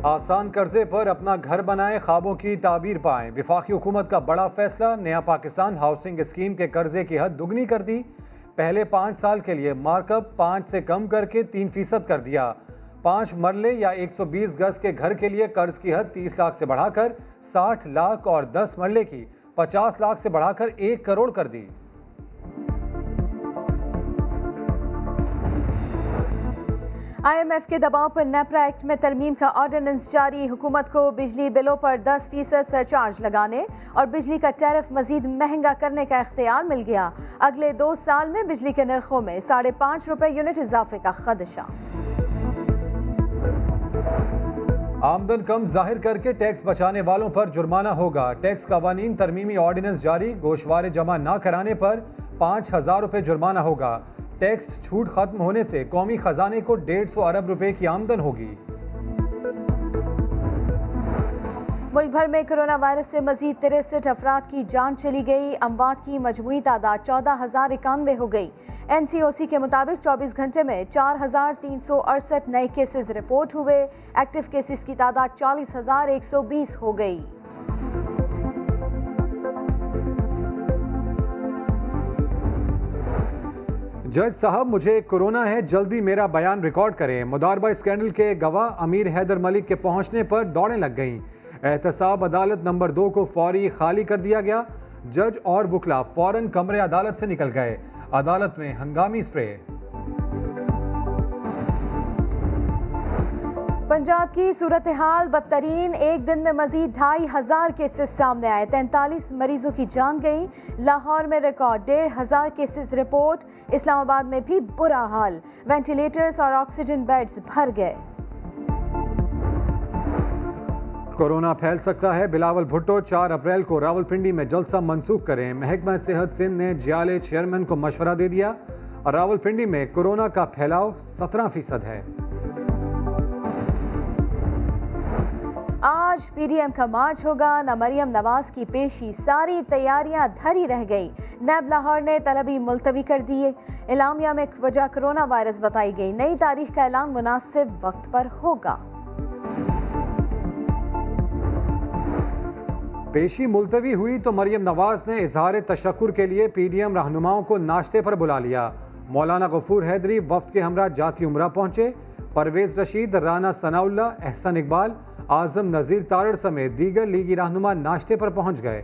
आसान कर्जे पर अपना घर बनाएं, ख्वाबों की ताबीर पाएं। वफाकी हुकूमत का बड़ा फैसला, नया पाकिस्तान हाउसिंग स्कीम के कर्जे की हद दुगनी कर दी। पहले 5 साल के लिए मार्कअप 5 से कम करके 3% कर दिया। 5 मरले या 120 गज के घर के लिए कर्ज की हद 30 लाख से बढ़ाकर 60 लाख और 10 मरले की 50 लाख से बढ़ाकर 1 करोड़ कर दी। IMF के दबाव पर नेपरा एक्ट में तरमीम का ऑर्डिनेंस जारी। हुकूमत को बिजली बिलों पर 10% सरचार्ज लगाने और बिजली का टैरिफ मजीद महंगा करने का इख्तियार मिल गया। अगले 2 साल में बिजली के नरखों में 5.5 रुपए यूनिट इजाफे का खदशा। आमदन कम जाहिर करके टैक्स बचाने वालों पर जुर्माना होगा। टैक्स कवानीन तरमीमी ऑर्डिनेंस जारी। गोशवारे जमा न कराने पर 5,000 रुपए जुर्माना होगा। टैक्स छूट खत्म होने से कौमी खजाने को 150 अरब रुपए की आमदन होगी। मुल्क भर में कोरोना वायरस से मजीद 63 अफराद की जान चली गई। अमवात की मजमूई तादाद 14,091 हो गई। NCOC के मुताबिक 24 घंटे में 4,368 नए केसेस रिपोर्ट हुए। एक्टिव केसेस की तादाद 40,120 हो गई। जज साहब, मुझे कोरोना है, जल्दी मेरा बयान रिकॉर्ड करें। मुदारबा स्कैंडल के गवाह अमीर हैदर मलिक के पहुंचने पर दौड़ें लग गईं। एहतसाब अदालत नंबर 2 को फौरी खाली कर दिया गया। जज और वकला फौरन कमरे अदालत से निकल गए। अदालत में हंगामी स्प्रे। पंजाब की सूरत हाल बदतरीन। एक दिन में मजीद 2,500 केसेस सामने आए। 43 मरीजों की जान गई। लाहौर में रिकॉर्ड 1,500 केसेस रिपोर्ट। इस्लामाबाद में भी बुरा हाल। वेंटिलेटर्स और ऑक्सीजन बेड्स भर गए। कोरोना फैल सकता है, बिलावल भुट्टो 4 अप्रैल को रावलपिंडी में जलसा मंसूख करें। महकमा सेहत सिंध ने जियाले चेयरमैन को मशवरा दे दिया। रावलपिंडी में कोरोना का फैलाव 17% है। आज PDM का मार्च होगा। न मरियम नवाज की पेशी, सारी तैयारियां धरी रह गई। नैब लाहौर ने तलबी मुलतवी कर दिए। इलामिया में वजह कोरोना वायरस बताई गई। नई तारीख का ऐलान मुनासिब वक्त पर होगा। पेशी मुलतवी हुई तो मरियम नवाज ने इजहार तशक्कुर के लिए PDM रहनुमाओं को नाश्ते पर बुला लिया। मौलाना गफूर हैदरी वफ्द के हमरा जाती उमरा पहुंचे। परवेज रशीद, राना सनाउल्ला, एहसन इकबाल, आजम नजीर तारड़ समेत दीगर लीगी रहनुमा नाश्ते पर पहुंच गए।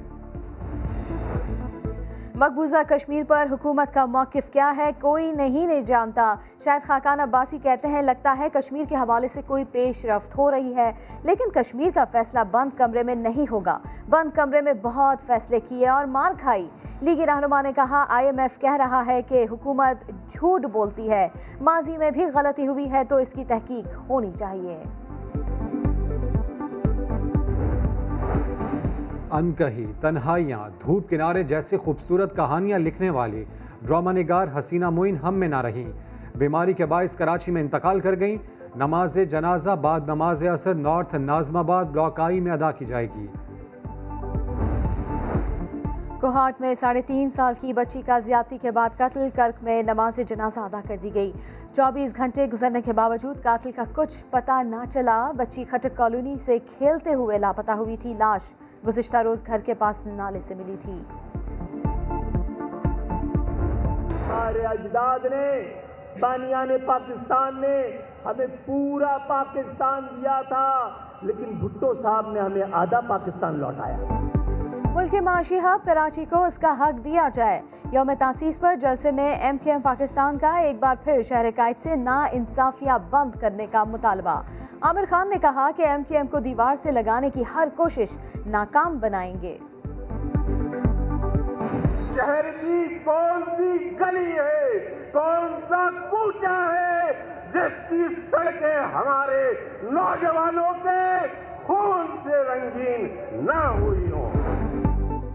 मकबूजा कश्मीर पर हुकूमत का मौकिफ क्या है, कोई नहीं जानता। शायद खाकान अब्बासी कहते हैं, लगता है कश्मीर के हवाले से कोई पेशरफ्त हो रही है, लेकिन कश्मीर का फैसला बंद कमरे में नहीं होगा। बंद कमरे में बहुत फैसले किए और मार खाई। लीगी रहनुमा ने कहा, IMF कह रहा है कि हुकूमत झूठ बोलती है। माजी में भी गलती हुई है तो इसकी तहकीक होनी चाहिए। अनकही, तन्हाइयाँ, धूप किनारे जैसी खूबसूरत कहानियाँ लिखने वाली ड्रामा निगार हसीना मोइन हम में ना रहीं। बीमारी के बाइस कराची में इंतकाल कर गईं। नमाज जनाजा बाद नमाज असर नॉर्थ नाजमाबाद ब्लॉक आई में अदा की जाएगी। कोहाट में 3.5 साल की बच्ची का ज्यादती के बाद कत्ल। कर्क में नमाज जनाजा अदा कर दी गई। 24 घंटे गुजरने के बावजूद कातिल का कुछ पता ना चला। बच्ची खटक कॉलोनी से खेलते हुए लापता हुई थी। लाश गुज़िश्ता रोज घर के पास नाले से मिली थी। हमारे अजदाद ने, बानियाने पाकिस्तान ने हमें पूरा पाकिस्तान दिया था, लेकिन भुट्टो साहब ने हमें आधा पाकिस्तान लौटाया। मुल्क के माशी हब कराची को उसका हक दिया जाए। यौम तासीस पर जलसे में MKM पाकिस्तान का एक बार फिर शहर कायद से नाइंसाफियां बंद करने का मुतालबा। आमिर खान ने कहा कि MKM को दीवार से लगाने की हर कोशिश नाकाम बनाएंगे। शहर की कौन सी गली है, कौन सा कूचा है जिसकी सड़कें हमारे नौजवानों के खून से रंगीन ना हुई हो।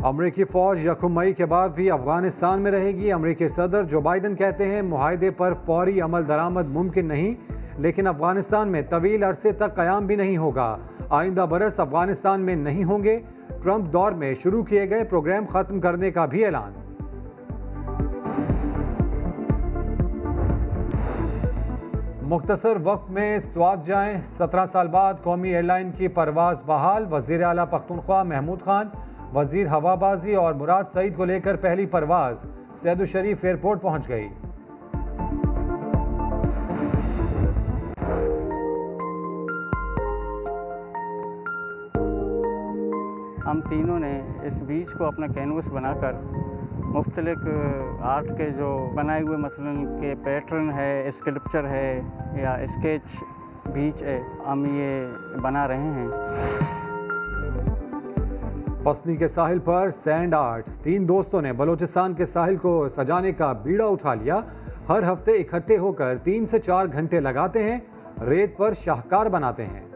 अमरीकी फौज यकम मई के बाद भी अफगानिस्तान में रहेगी। अमरीकी सदर जो बाइडन कहते हैं मुआहदे पर फौरी अमल दरामद मुमकिन नहीं, लेकिन अफगानिस्तान में तवील अरसे तक क़याम भी नहीं होगा। आइंदा बरस अफगानिस्तान में नहीं होंगे। ट्रंप दौर में शुरू किए गए प्रोग्राम खत्म करने का भी ऐलान। मुख्तसर वक्त में स्वात जाएं। 17 साल बाद कौमी एयरलाइन की परवाज बहाल। वज़ीर आला पख्तूनख्वा महमूद खान, वज़ीर हवाबाजी और मुराद सईद को लेकर पहली परवाज सैयद शरीफ एयरपोर्ट पहुंच गई। हम तीनों ने इस बीच को अपना कैनवस बनाकर मुख्तलिफ आर्ट के जो बनाए हुए मसलन के पैटर्न है, स्कल्पचर है या स्केच बीच है, हम ये बना रहे हैं। पसनी के साहिल पर सैंड आर्ट। 3 दोस्तों ने बलूचिस्तान के साहिल को सजाने का बीड़ा उठा लिया। हर हफ्ते इकट्ठे होकर 3 से 4 घंटे लगाते हैं, रेत पर शाहकार बनाते हैं।